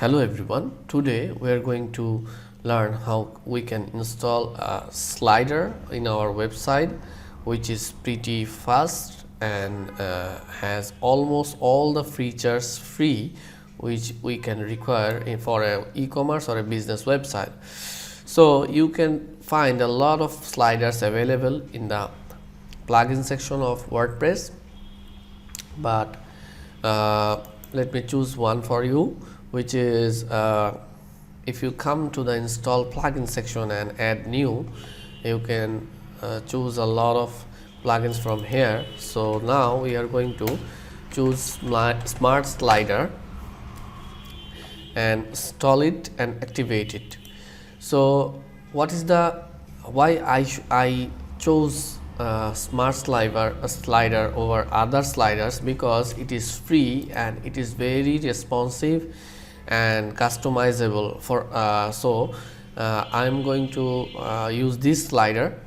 Hello everyone, today we are going to learn how we can install a slider in our website, which is pretty fast and has almost all the features free which we can require for an e-commerce or a business website. So you can find a lot of sliders available in the plugin section of WordPress, but let me choose one for you, which is if you come to the install plugin section and add new, you can choose a lot of plugins from here. So now we are going to choose Smart Slider and install it and activate it. So what is the why I chose Smart Slider over other sliders? Because it is free and it is very responsive and customizable for I am going to use this slider.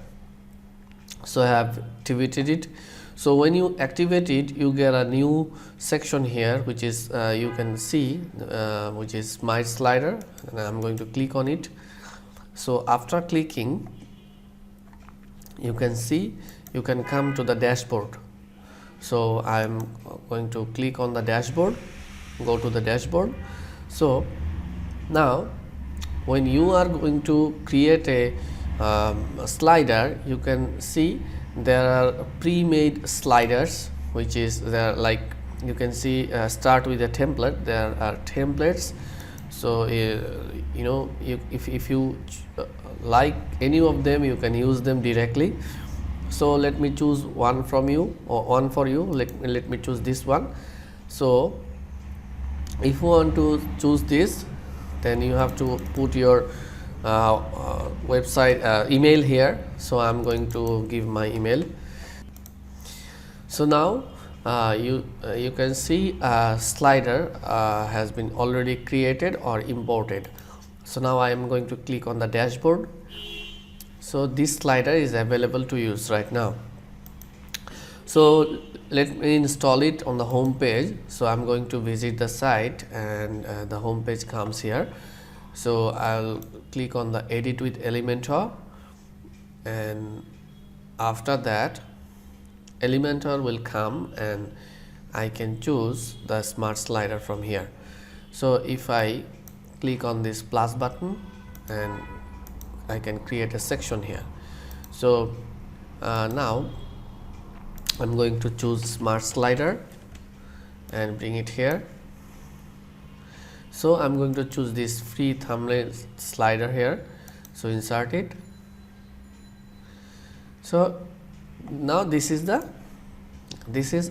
So I have activated it. So when you activate it, you get a new section here, which is you can see which is My Slider, and I am going to click on it. So after clicking, you can see you can come to the dashboard. So I am going to click on the dashboard, go to the dashboard. So now when you are going to create a slider, you can see there are pre-made sliders, which is there, like you can see start with a template. There are templates. So you know, if you like any of them, you can use them directly. So let me choose one from you, or one for you. Let me choose this one. So if you want to choose this, then you have to put your website email here. So I'm going to give my email. So now you can see a slider has been already created or imported. So now I am going to click on the dashboard. So this slider is available to use right now. So let me install it on the home page. So I'm going to visit the site, and the home page comes here. So I'll click on the edit with Elementor, and after that Elementor will come and I can choose the Smart Slider from here. So if I click on this plus button, and I can create a section here. So now I'm going to choose Smart Slider and bring it here. So I'm going to choose this free thumbnail slider here. So insert it. So now this is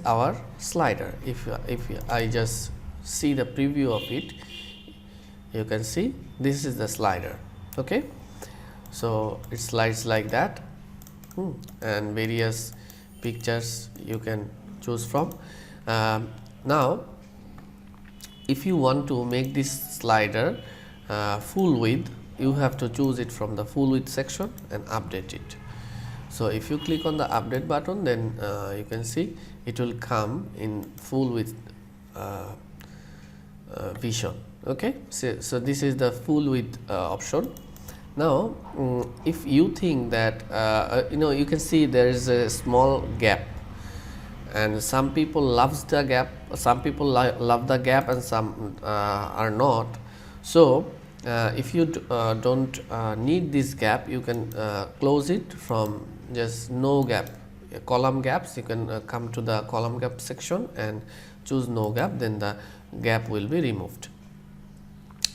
our slider. If I just see the preview of it, you can see this is the slider. Okay, so it slides like that, and various pictures you can choose from. Now if you want to make this slider full width, you have to choose it from the full width section and update it. So if you click on the update button, then you can see it will come in full width vision. Okay, so this is the full width option. Now if you think that you can see there is a small gap, and some people loves the gap, some people love the gap, and some are not. So if you don't need this gap, you can close it from just no gap, column gaps. You can come to the column gap section and choose no gap, then the gap will be removed.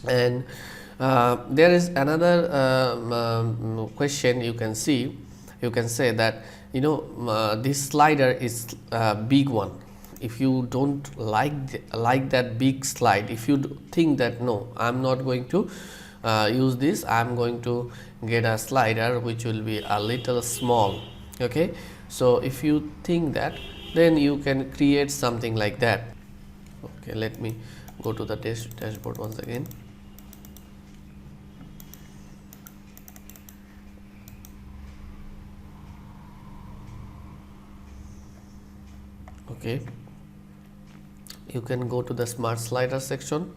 And there is another question you can see. You can say that this slider is a big one. If you don't like that big slide, if you think that no, I'm not going to use this, I'm going to get a slider which will be a little small. Okay, so if you think that, then you can create something like that. Okay, let me go to the dashboard once again. Okay, you can go to the Smart Slider section,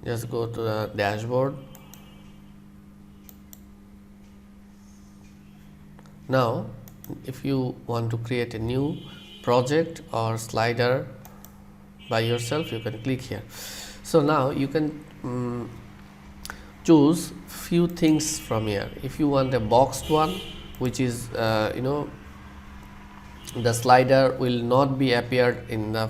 Just go to the dashboard. Now if you want to create a new project or slider by yourself, you can click here. So now you can choose few things from here. If you want a boxed one, which is the slider will not be appeared in the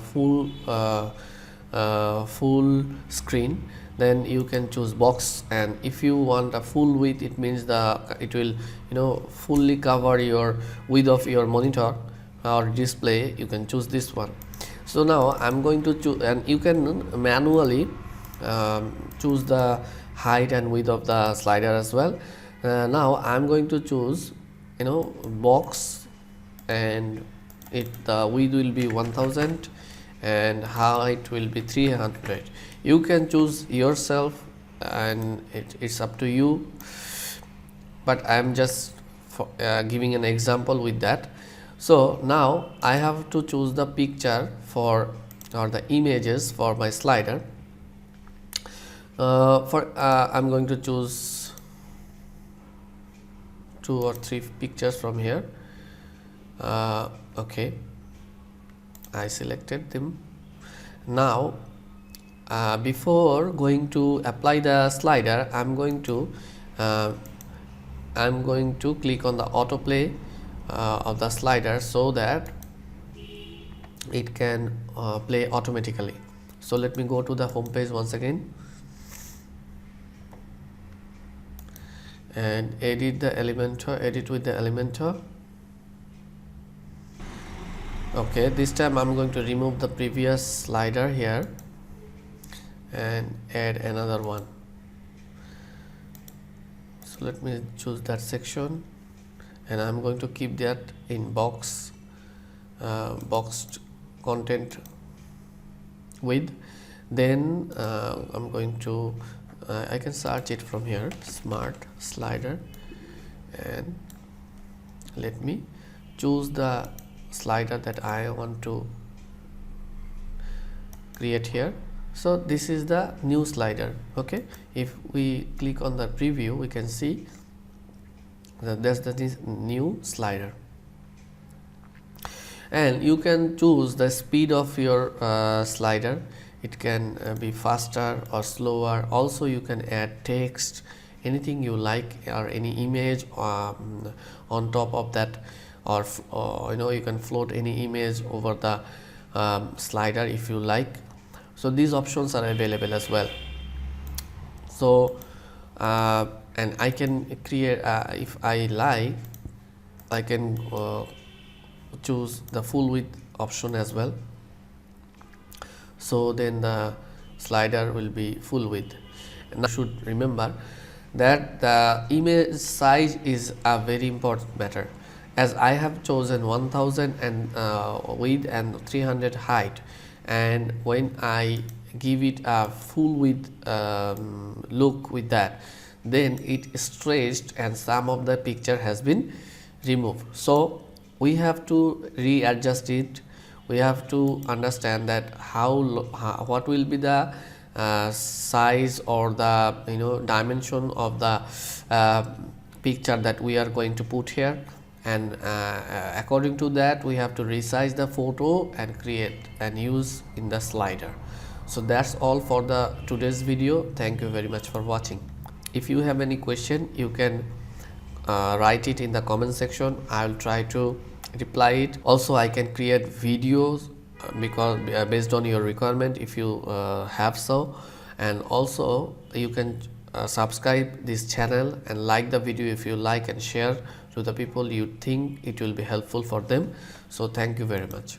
full screen, then you can choose box. And if you want a full width, it means it will fully cover your width of your monitor or display, you can choose this one. So now I'm going to choose, and you can manually choose the height and width of the slider as well. Now I'm going to choose box, and the width will be 1000 and height will be 300. You can choose yourself, and it's up to you, but I'm just giving an example with that. So now I have to choose the picture or the images for my slider. I'm going to choose 2 or 3 pictures from here. Okay, I selected them. Now before going to apply the slider, I'm going to click on the autoplay of the slider so that it can play automatically. So let me go to the home page once again and edit with the Elementor. Okay, this time I'm going to remove the previous slider here and add another one. So let me choose that section, and I'm going to keep that in boxed content width. Then I'm going to I can search it from here, smart slider, and let me choose the slider that I want to create here. So this is the new slider. Okay, if we click on the preview, we can see that that's the new slider, and you can choose the speed of your slider. It can be faster or slower. Also you can add text, anything you like, or any image on top of that, or you can float any image over the slider if you like. So these options are available as well. So and I can create, if I like, I can choose the full width option as well. So then the slider will be full width. And you should remember that the image size is a very important matter. As I have chosen 1000 and width and 300 height, and when I give it a full width look with that, then it stretched and some of the picture has been removed. So we have to readjust it. We have to understand that what will be the size or the dimension of the picture that we are going to put here, and according to that we have to resize the photo and create and use in the slider. So that's all for the today's video. Thank you very much for watching. If you have any question, you can write it in the comment section. I will try to reply it. Also I can create videos because based on your requirement, if you have so. And also you can subscribe this channel and like the video if you like, and share to the people you think it will be helpful for them. So thank you very much.